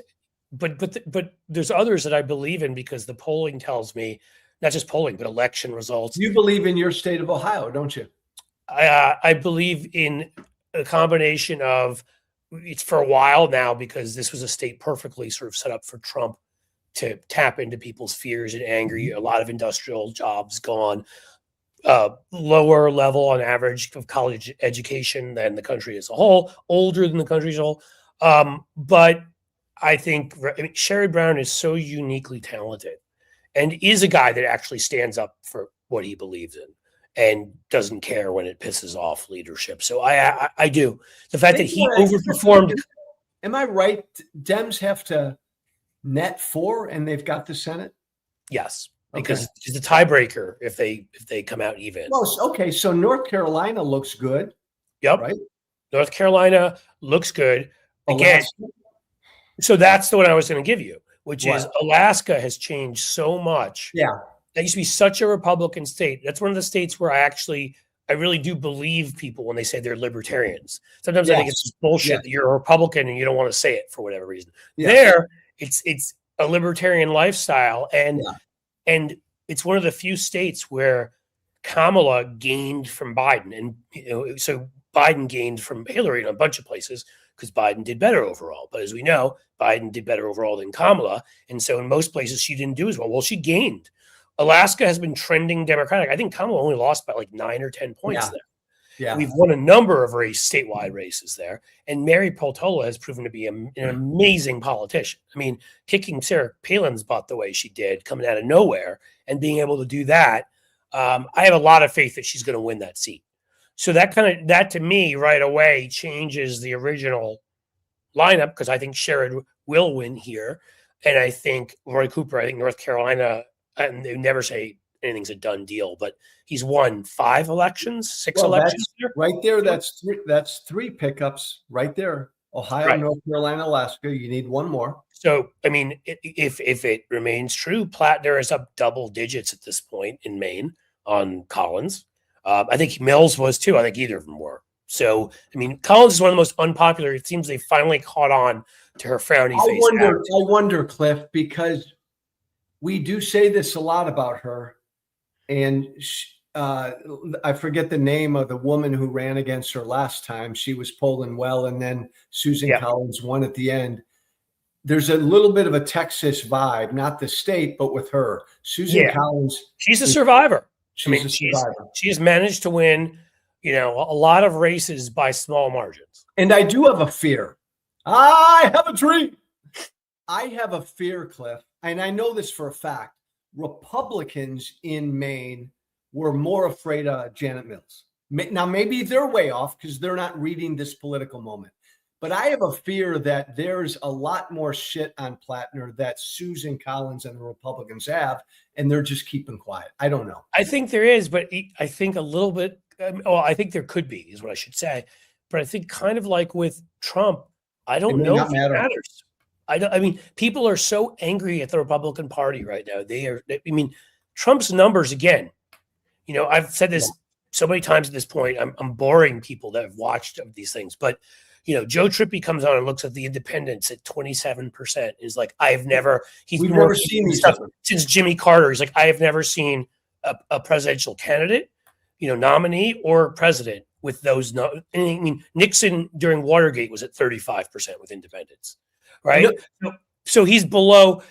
Speaker 3: but there's others that I believe in because the polling tells me, not just polling, but election results.
Speaker 2: You believe in your state of Ohio, don't you?
Speaker 3: I believe in a combination of, it's for a while now because this was a state perfectly sort of set up for Trump to tap into people's fears and anger. A lot of industrial jobs gone, lower level on average of college education than the country as a whole, older than the country as a whole. But I think Sherrod Brown is so uniquely talented and is a guy that actually stands up for what he believes in and doesn't care when it pisses off leadership. So I do. The fact that he overperformed.
Speaker 2: Am I right? Dems have to net 4 and they've got the Senate?
Speaker 3: Yes. Because it's the tiebreaker if they come out even.
Speaker 2: Well, okay, so North Carolina looks good.
Speaker 3: Yep.
Speaker 2: Right?
Speaker 3: North Carolina looks good. Again, so that's the one I was going to give you, which is Alaska has changed so much.
Speaker 2: Yeah.
Speaker 3: That used to be such a Republican state. That's one of the states where I really do believe people when they say they're libertarians. Sometimes I think it's just bullshit that you're a Republican and you don't want to say it for whatever reason. Yeah. There, it's a libertarian lifestyle, and it's one of the few states where Kamala gained from Biden, and so Biden gained from Hillary in a bunch of places because Biden did better overall. But as we know, Biden did better overall than Kamala, and so in most places she didn't do as well. Well, she gained. Alaska has been trending Democratic. I think Kamala only lost by like 9 or 10 points there. Yeah, we've won a number of statewide races there, and Mary Peltola has proven to be an amazing politician. I mean, kicking Sarah Palin's butt the way she did, coming out of nowhere, and being able to do that, I have a lot of faith that she's going to win that seat. So that to me right away changes the original lineup because I think Sherrod will win here, and I think Roy Cooper. I think North Carolina. And they never say anything's a done deal, but he's won 5 elections, 6 elections.
Speaker 2: Right there, that's 3 pickups right there. Ohio, North Carolina, Alaska. You need 1 more.
Speaker 3: So, I mean, if it remains true, Plattner is up double digits at this point in Maine on Collins. I think Mills was too. I think either of them were. So, I mean, Collins is one of the most unpopular. It seems they finally caught on to her frowny face.
Speaker 2: I wonder, Cliff, because we do say this a lot about her, and I forget the name of the woman who ran against her last time. She was polling well, and then Susan Collins won at the end. There's a little bit of a Texas vibe, not the state, but with her. Susan Collins.
Speaker 3: She's a survivor. She has managed to win, a lot of races by small margins.
Speaker 2: And I do have a fear. I have a dream. I have a fear, Cliff. And I know this for a fact, Republicans in Maine were more afraid of Janet Mills. Now, maybe they're way off because they're not reading this political moment. But I have a fear that there's a lot more shit on Plattner that Susan Collins and the Republicans have, and they're just keeping quiet. I don't know.
Speaker 3: I think there is, but I think a little bit. I think there could be, is what I should say. But I think kind of like with Trump, I don't know if it matters. I mean, people are so angry at the Republican Party right now. Trump's numbers, again, I've said this so many times at this point. I'm boring people that have watched these things, but Joe Trippi comes on and looks at the independents at 27%. Is like, he's
Speaker 2: We've
Speaker 3: more
Speaker 2: never seen these
Speaker 3: stuff since Jimmy Carter. He's like, I have never seen a presidential candidate, nominee or president with those. I mean, Nixon during Watergate was at 35% with independents, right? So he's below.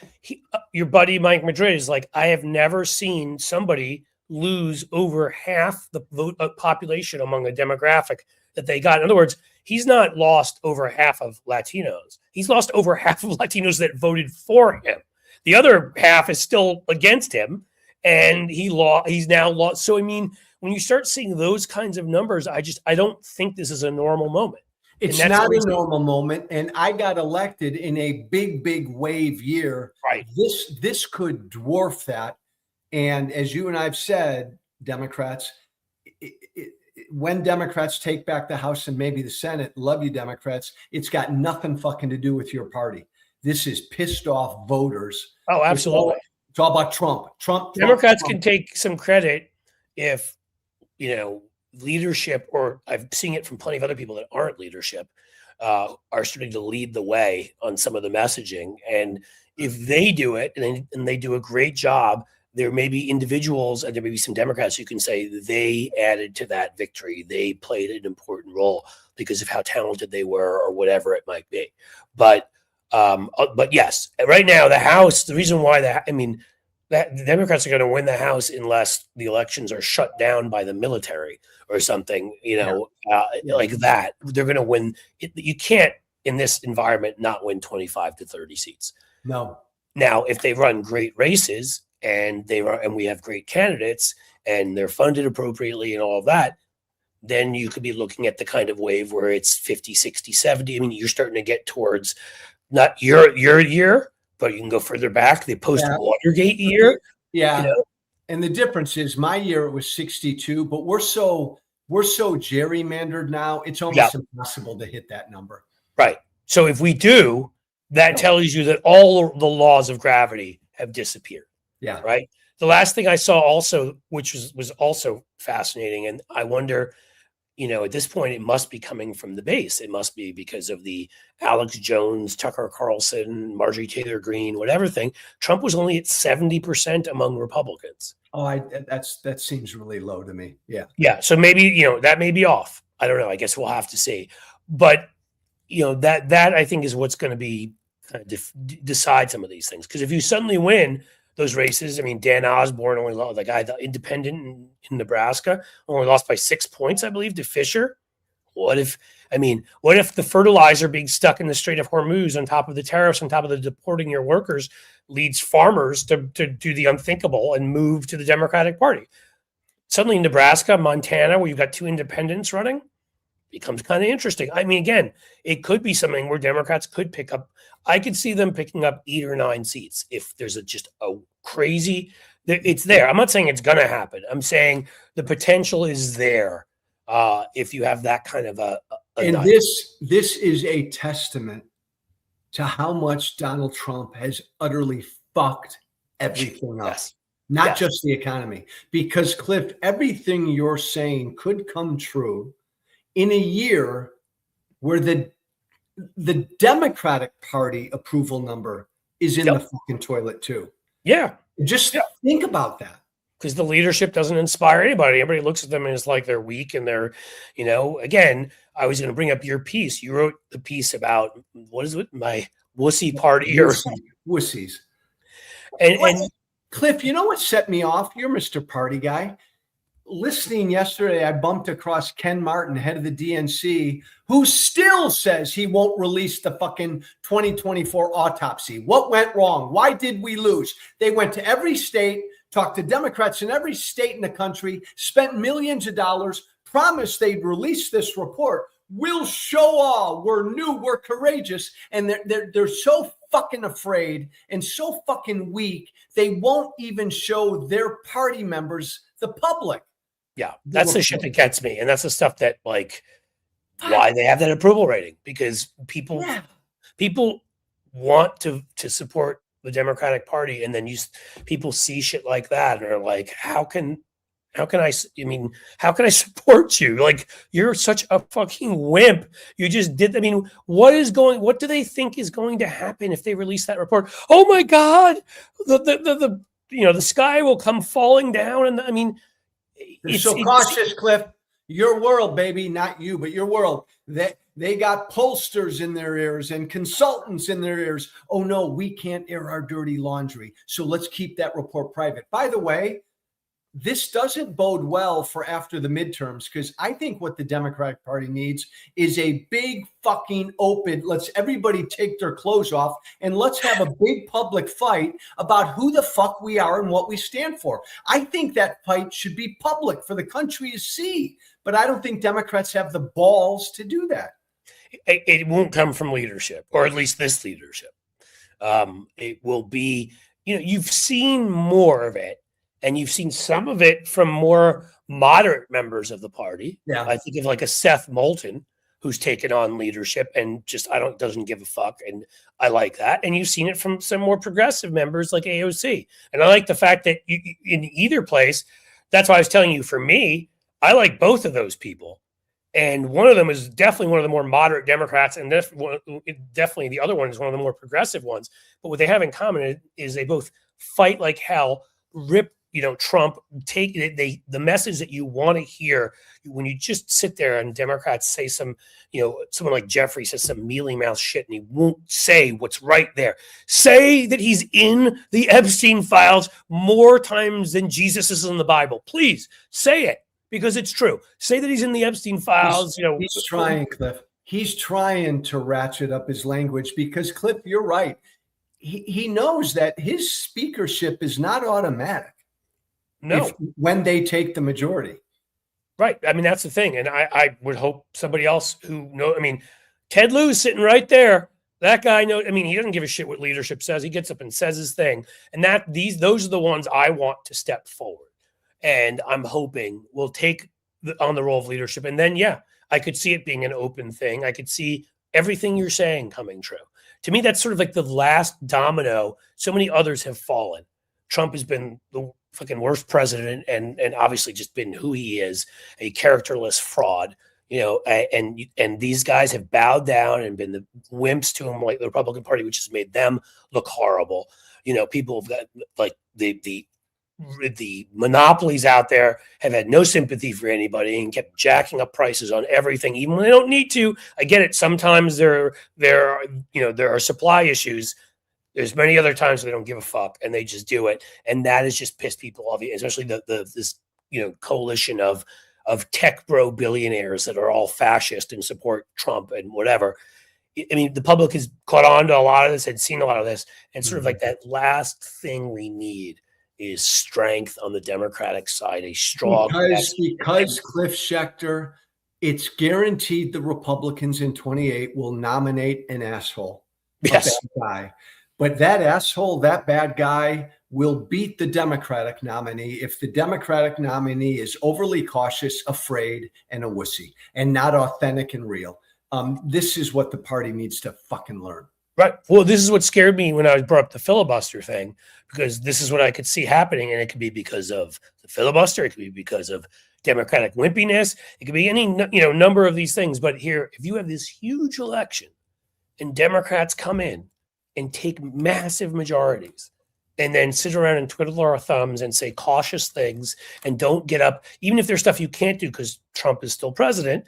Speaker 3: Your buddy Mike Madrid is like, I have never seen somebody lose over half the vote population among a demographic that they got. In other words, he's not lost over half of Latinos. He's lost over half of Latinos that voted for him. The other half is still against him, and he's now lost. So I mean, when you start seeing those kinds of numbers, I don't think this is a normal moment.
Speaker 2: It's not a normal moment, and I got elected in a big wave year.
Speaker 3: Right.
Speaker 2: This could dwarf that. And as you and I've said, Democrats, when Democrats take back the House and maybe the Senate, love you, Democrats, it's got nothing fucking to do with your party. This is pissed off voters.
Speaker 3: Oh, absolutely.
Speaker 2: It's all about Trump.
Speaker 3: Democrats can take some credit if, leadership, or I've seen it from plenty of other people that aren't leadership, are starting to lead the way on some of the messaging. And if they do it and they do a great job, there may be individuals and there may be some Democrats who can say they added to that victory. They played an important role because of how talented they were or whatever it might be. But yes, right now the House, the reason why that the Democrats are going to win the House unless the elections are shut down by the military or something, like that. They're going to win. You can't, in this environment, not win 25 to 30 seats.
Speaker 2: No.
Speaker 3: Now, if they run great races and we have great candidates and they're funded appropriately and all of that, then you could be looking at the kind of wave where it's 50, 60, 70. I mean, you're starting to get towards not your year, but you can go further back, the post-Watergate year.
Speaker 2: Yeah. And the difference is my year, it was 62, but we're so gerrymandered now, it's almost impossible to hit that number.
Speaker 3: Right. So if we do, that tells you that all the laws of gravity have disappeared.
Speaker 2: Yeah.
Speaker 3: Right. The last thing I saw also, which was also fascinating, and I wonder, at this point, it must be coming from the base. It must be because of the Alex Jones, Tucker Carlson, Marjorie Taylor Greene, whatever thing. Trump was only at 70% among Republicans.
Speaker 2: Oh, that seems really low to me. Yeah.
Speaker 3: Yeah. So maybe, that may be off. I don't know. I guess we'll have to see. But, that I think is what's going to be decide some of these things. Because if you suddenly win those races, I mean, Dan Osborne only lost, the independent in Nebraska, only lost by 6 points, I believe, to Fisher. What if the fertilizer being stuck in the Strait of Hormuz on top of the tariffs, on top of the deporting your workers, leads farmers to do the unthinkable and move to the Democratic Party? Suddenly Nebraska, Montana, where you've got two independents running, becomes kind of interesting. I mean, again, it could be something where Democrats could pick up. I could see them picking up 8 or 9 seats if there's just a crazy. It's there. I'm not saying it's going to happen. I'm saying the potential is there if you have that kind of a
Speaker 2: and this is a testament to how much Donald Trump has utterly fucked everything up.
Speaker 3: Yes.
Speaker 2: Not just the economy. Because, Cliff, everything you're saying could come true in a year where the Democratic Party approval number is in the fucking toilet too.
Speaker 3: Yeah.
Speaker 2: Just think about that.
Speaker 3: Because the leadership doesn't inspire anybody. Everybody looks at them and it's like they're weak and they're, again, I was going to bring up your piece. You wrote the piece about, what is it? My wussy party or
Speaker 2: wussies.
Speaker 3: And
Speaker 2: Cliff, you know what set me off? You're Mr. Party Guy. Listening yesterday, I bumped across Ken Martin, head of the DNC, who still says he won't release the fucking 2024 autopsy. What went wrong? Why did we lose? They went to every state, talked to Democrats in every state in the country, spent millions of dollars, promised they'd release this report. We'll show all. We're new. We're courageous. And they're so fucking afraid and so fucking weak, they won't even show their party members the public.
Speaker 3: Yeah, that's the shit that gets me. And that's the stuff that, why they have that approval rating. Because people want to support the Democratic Party. And then people see shit like that and are like, how can how can I how can I support you? Like, you're such a fucking wimp. You just did. I mean, what do they think is going to happen if they release that report? Oh my God, the the sky will come falling down. And I mean,
Speaker 2: They're so cautious, Cliff. Your world, baby, not you, but your world. They got pollsters in their ears and consultants in their ears. Oh no, we can't air our dirty laundry. So let's keep that report private. By the way, this doesn't bode well for after the midterms, because I think what the Democratic Party needs is a big fucking open, let's everybody take their clothes off and let's have a big public fight about who the fuck we are and what we stand for. I think that fight should be public for the country to see, but I don't think Democrats have the balls to do that.
Speaker 3: It won't come from leadership, or at least this leadership. It will be, you've seen more of it. And you've seen some of it from more moderate members of the party.
Speaker 2: Yeah.
Speaker 3: I think of like a Seth Moulton, who's taken on leadership and just doesn't give a fuck. And I like that. And you've seen it from some more progressive members like AOC. And I like the fact that in either place, that's why I was telling you, for me, I like both of those people. And one of them is definitely one of the more moderate Democrats, and definitely the other one is one of the more progressive ones. But what they have in common is they both fight like hell, rip Trump, take the message that you want to hear when you just sit there and Democrats say some, someone like Jeffrey says some mealy mouth shit and he won't say what's right there. Say that he's in the Epstein files more times than Jesus is in the Bible. Please say it, because it's true. Say that he's in the Epstein files.
Speaker 2: He's trying, Cliff. He's trying to ratchet up his language because, Cliff, you're right. He knows that his speakership is not automatic.
Speaker 3: No,
Speaker 2: when they take the majority.
Speaker 3: Right. I mean, that's the thing. And I would hope somebody else who knows. I mean, Ted Lieu's sitting right there. That guy knows. I mean, he doesn't give a shit what leadership says. He gets up and says his thing. And those are the ones I want to step forward. And I'm hoping we'll take on the role of leadership. And then, yeah, I could see it being an open thing. I could see everything you're saying coming true. To me, that's sort of like the last domino. So many others have fallen. Trump has been the fucking worst president and obviously just been who he is, a characterless fraud, and these guys have bowed down and been the wimps to him, like the Republican Party, which has made them look horrible. People have got like the monopolies out there have had no sympathy for anybody and kept jacking up prices on everything, even when they don't need to. I get it. Sometimes there are supply issues. There's many other times they don't give a fuck and they just do it. And that has just pissed people off, especially this coalition of tech bro billionaires that are all fascist and support Trump and whatever. I mean, the public has caught on to a lot of this, had seen a lot of this, and sort of like that last thing we need is strength on the Democratic side, a strong.
Speaker 2: Because Cliff Schecter, it's guaranteed the Republicans in 28 will nominate an asshole.
Speaker 3: Yes.
Speaker 2: A bad guy. But that asshole, that bad guy, will beat the Democratic nominee if the Democratic nominee is overly cautious, afraid, and a wussy, and not authentic and real. This is what the party needs to fucking learn.
Speaker 3: Right. Well, this is what scared me when I brought up the filibuster thing, because this is what I could see happening, and it could be because of the filibuster. It could be because of Democratic wimpiness. It could be any number of these things. But here, if you have this huge election and Democrats come in and take massive majorities and then sit around and twiddle our thumbs and say cautious things and don't get up, even if there's stuff you can't do because Trump is still president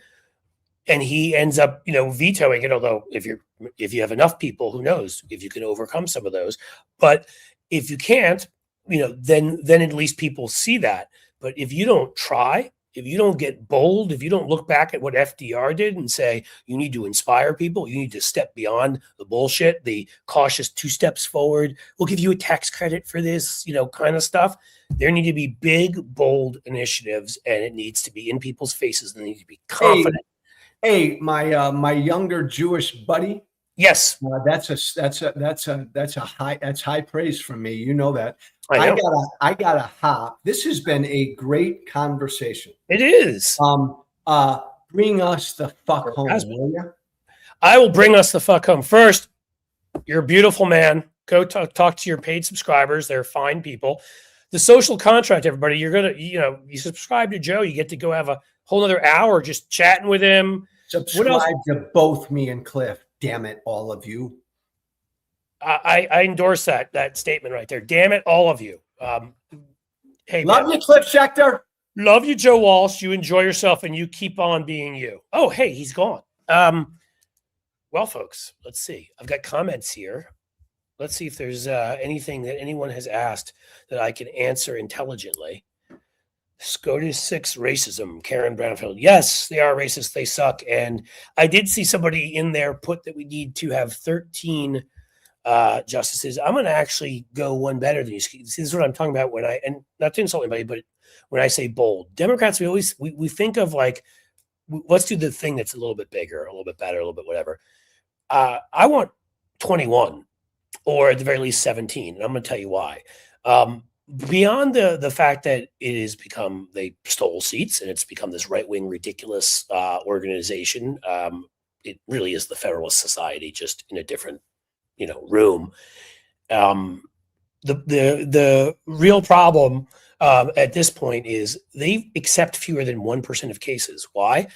Speaker 3: and he ends up, vetoing it. Although if you have enough people, who knows if you can overcome some of those, but if you can't, then at least people see that. But if you don't try, if you don't get bold, if you don't look back at what FDR did and say, you need to inspire people, you need to step beyond the bullshit, the cautious 2 steps forward, we'll give you a tax credit for this, kind of stuff. There need to be big, bold initiatives, and it needs to be in people's faces. They need to be confident.
Speaker 2: Hey, my younger Jewish buddy.
Speaker 3: Yes.
Speaker 2: That's high praise from me. You know that.
Speaker 3: I
Speaker 2: gotta hop. This has been a great conversation.
Speaker 3: It is.
Speaker 2: Bring us the fuck home, will you?
Speaker 3: I will bring us the fuck home. First, you're a beautiful man. Go talk to your paid subscribers. They're fine people. the social contract, everybody. You're gonna, you subscribe to Joe, you get to go have a whole other hour just chatting with him.
Speaker 2: Subscribe to both me and Cliff. Damn it, all of you.
Speaker 3: I endorse that statement right there. Damn it, all of you. Hey,
Speaker 2: love you, Cliff Schecter.
Speaker 3: Love you, Joe Walsh. You enjoy yourself and you keep on being you. Oh, hey, he's gone. Well, folks, let's see. I've got comments here. Let's see if there's anything that anyone has asked that I can answer intelligently. SCOTUS 6 racism, Karen Brownfield. Yes, they are racist. They suck. And I did see somebody in there put that we need to have 13 justices. I'm going to actually go one better than you. See, this is what I'm talking about and not to insult anybody, but when I say bold, Democrats, we think of like, let's do the thing that's a little bit bigger, a little bit better, a little bit whatever. I want 21 or at the very least 17. And I'm going to tell you why. Beyond the fact that it has become, they stole seats and it's become this right-wing ridiculous organization. It really is the Federalist Society, just in a different, room. The real problem at this point is they accept fewer than 1% of cases. Why?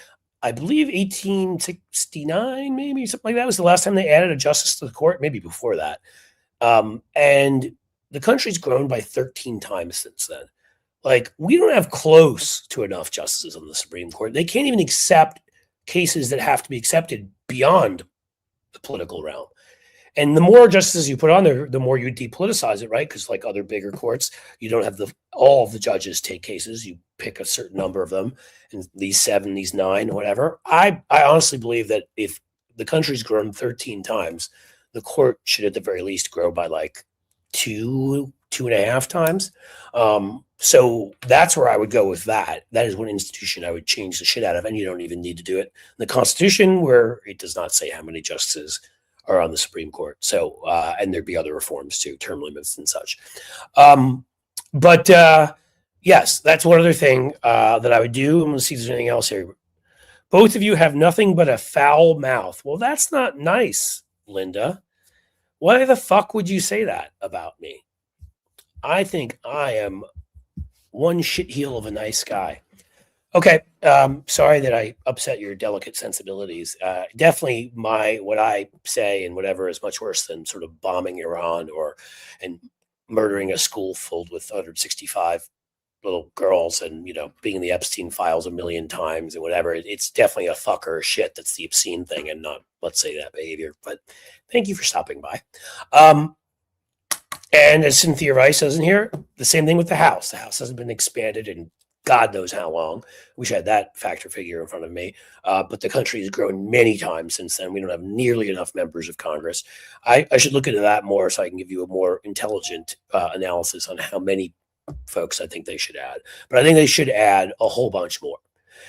Speaker 3: I believe 1869, maybe something like that was the last time they added a justice to the court, maybe before that. And the country's grown by 13 times since then. Like, we don't have close to enough justices on the Supreme Court. They can't even accept cases that have to be accepted beyond the political realm. And the more justices you put on there, the more you depoliticize it, right? Because like other bigger courts, you don't have all of the judges take cases. You pick a certain number of them, and these 7, these 9, whatever. I honestly believe that if the country's grown 13 times, the court should at the very least grow by like 2.5 times. So that's where I would go with that. That is one institution I would change the shit out of, and you don't even need to do it. The Constitution, where it does not say how many justices are on the Supreme Court. So, and there'd be other reforms too, term limits and such. But yes, that's one other thing that I would do. I'm going to see if there's anything else here. Both of you have nothing but a foul mouth. Well, that's not nice, Linda. Why the fuck would you say that about me? I think I am one shitheel of a nice guy. Okay, sorry that I upset your delicate sensibilities. Definitely what I say and whatever is much worse than sort of bombing Iran and murdering a school filled with 165 little girls and, being in the Epstein files a million times and whatever. It's definitely a fucker shit. That's the obscene thing and not, let's say, that behavior. But thank you for stopping by. And as Cynthia Rice says in here, the same thing with the House. The House hasn't been expanded in God knows how long. Wish I had that factor figure in front of me. But the country has grown many times since then. We don't have nearly enough members of Congress. I should look into that more so I can give you a more intelligent analysis on how many folks I think they should add. But I think they should add a whole bunch more.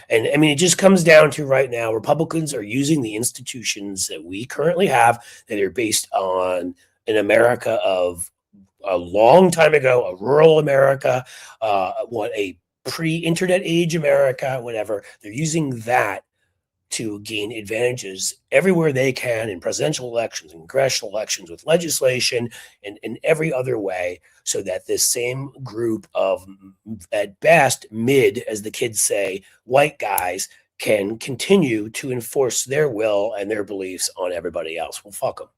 Speaker 3: And I mean, it just comes down to right now, Republicans are using the institutions that we currently have that are based on an America of a long time ago, a rural America, a pre-internet age America, whatever. They're using that to gain advantages everywhere they can in presidential elections and congressional elections with legislation and in every other way, so that this same group of, at best, mid, as the kids say, white guys can continue to enforce their will and their beliefs on everybody else. Well, fuck them.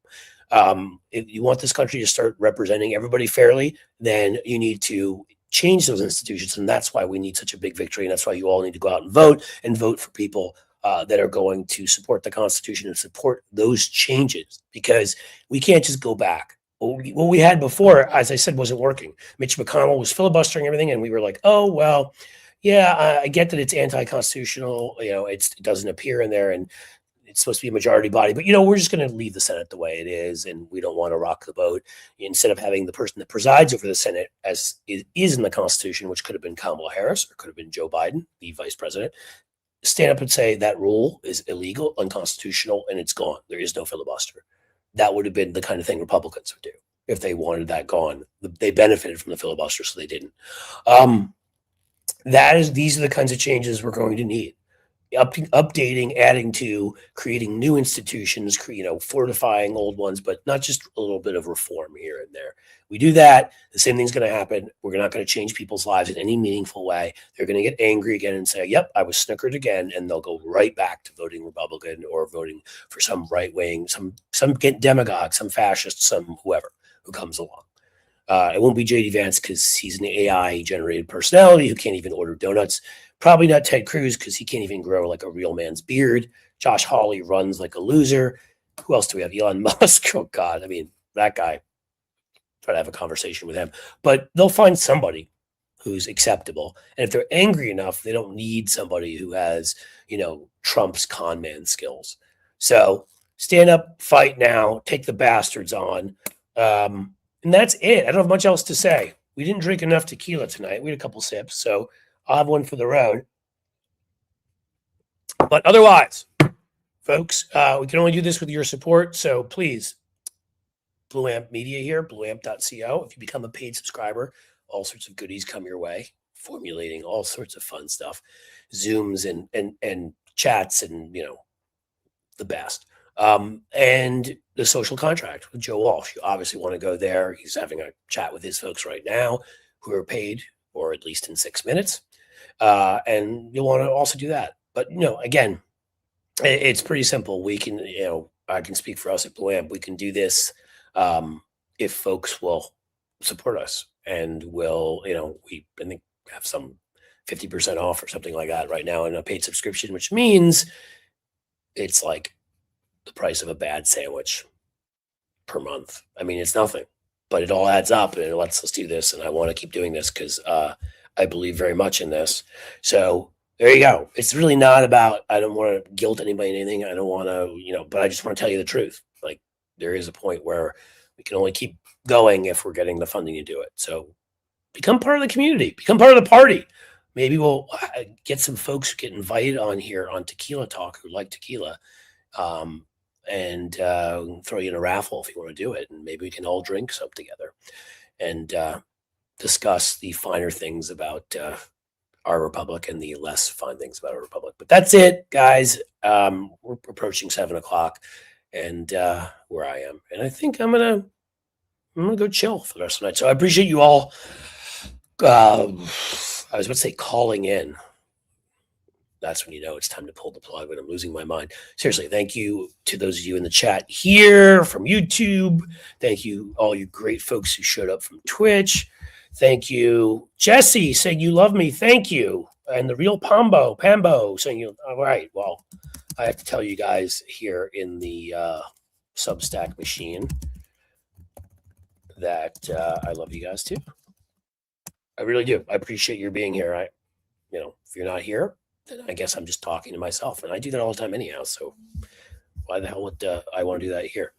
Speaker 3: If you want this country to start representing everybody fairly, then you need to change those institutions. And that's why we need such a big victory. And that's why you all need to go out and vote for people that are going to support the Constitution and support those changes, because we can't just go back. What we had before, as I said, wasn't working. Mitch McConnell was filibustering everything. And we were like, oh, well, yeah, I get that it's anti-constitutional. It doesn't appear in there. And it's supposed to be a majority body, but we're just going to leave the Senate the way it is, and we don't want to rock the boat. Instead of having the person that presides over the Senate, as it is in the Constitution, which could have been Kamala Harris or could have been Joe Biden, the vice president, stand up and say that rule is illegal, unconstitutional, and it's gone. There is no filibuster. That would have been the kind of thing Republicans would do if they wanted that gone. They benefited from the filibuster, so they didn't. These are the kinds of changes we're going to need. updating, adding to, creating new institutions, fortifying old ones, but not just a little bit of reform here and there. We do that, the same thing's going to happen. We're not going to change people's lives in any meaningful way. They're going to get angry again and say, yep, I was snookered again. And they'll go right back to voting Republican or voting for some right wing, some demagogue, some fascist, some whoever who comes along. It won't be JD Vance because he's an AI generated personality who can't even order donuts. Probably not Ted Cruz because he can't even grow like a real man's beard. Josh Hawley runs like a loser. Who else do we have? Elon Musk. Oh God. I mean, that guy. Try to have a conversation with him, but they'll find somebody who's acceptable. And if they're angry enough, they don't need somebody who has, Trump's con man skills. So stand up, fight now, take the bastards on. And that's it. I don't have much else to say. We didn't drink enough tequila tonight. We had a couple sips, so I'll have one for the road. But otherwise, folks, we can only do this with your support. So please, Blue Amp Media here, blueamp.co. If you become a paid subscriber, all sorts of goodies come your way, formulating all sorts of fun stuff, Zooms and chats and, the best. And the social contract with Joe Walsh. You obviously want to go there. He's having a chat with his folks right now who are paid, or at least in 6 minutes. And you'll want to also do that. But, again, it's pretty simple. We can, I can speak for us at Blue Amp. We can do this if folks will support us and will, we I think have some 50% off or something like that right now in a paid subscription, which means it's like the price of a bad sandwich per month. I mean, it's nothing, but it all adds up and it lets us do this. And I want to keep doing this because I believe very much in this. So there you go. It's really not about, I don't want to guilt anybody in anything. I don't want to, but I just want to tell you the truth. Like, there is a point where we can only keep going if we're getting the funding to do it. So become part of the community, become part of the party. Maybe we'll get some folks who get invited on here on Tequila Talk who like tequila, and throw you in a raffle if you want to do it. And maybe we can all drink some together and discuss the finer things about our republic and the less fine things about our republic. But that's it, guys. We're approaching 7 o'clock. And where I am, and I think I'm gonna go chill for the rest of the night. So I appreciate you all. I was about to say calling in. That's when you know it's time to pull the plug. When I'm losing my mind. Seriously, thank you to those of you in the chat here from YouTube. Thank you all you great folks who showed up from Twitch. Thank you, Jesse, saying you love me. Thank you, and the real Pambo saying you. All right, well. I have to tell you guys here in the Substack machine that I love you guys too. I really do. I appreciate your being here. If you're not here, then I guess I'm just talking to myself, and I do that all the time anyhow. So why the hell would I want to do that here?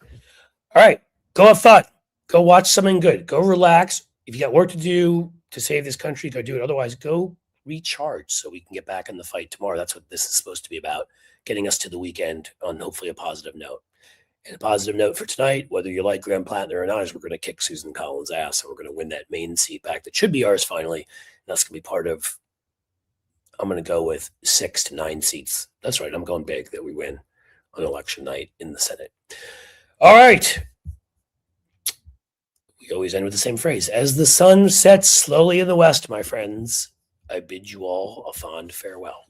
Speaker 3: All right, go have fun. Go watch something good. Go relax. If you got work to do to save this country, go do it. Otherwise, go recharge so we can get back in the fight tomorrow. That's what this is supposed to be about. Getting us to the weekend on hopefully a positive note. And a positive note for tonight, whether you like Graham Plattner or not, is we're going to kick Susan Collins' ass and we're going to win that Maine seat back. That should be ours finally. And that's going to be part of, I'm going to go with 6 to 9 seats. That's right. I'm going big that we win on election night in the Senate. All right. We always end with the same phrase. As the sun sets slowly in the west, my friends, I bid you all a fond farewell.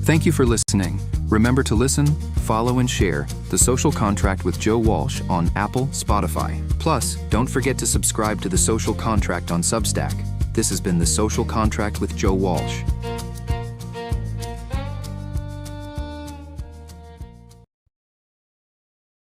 Speaker 4: Thank you for listening. Remember to listen, follow, and share The Social Contract with Joe Walsh on Apple, Spotify. Plus, don't forget to subscribe to The Social Contract on Substack. This has been The Social Contract with Joe Walsh.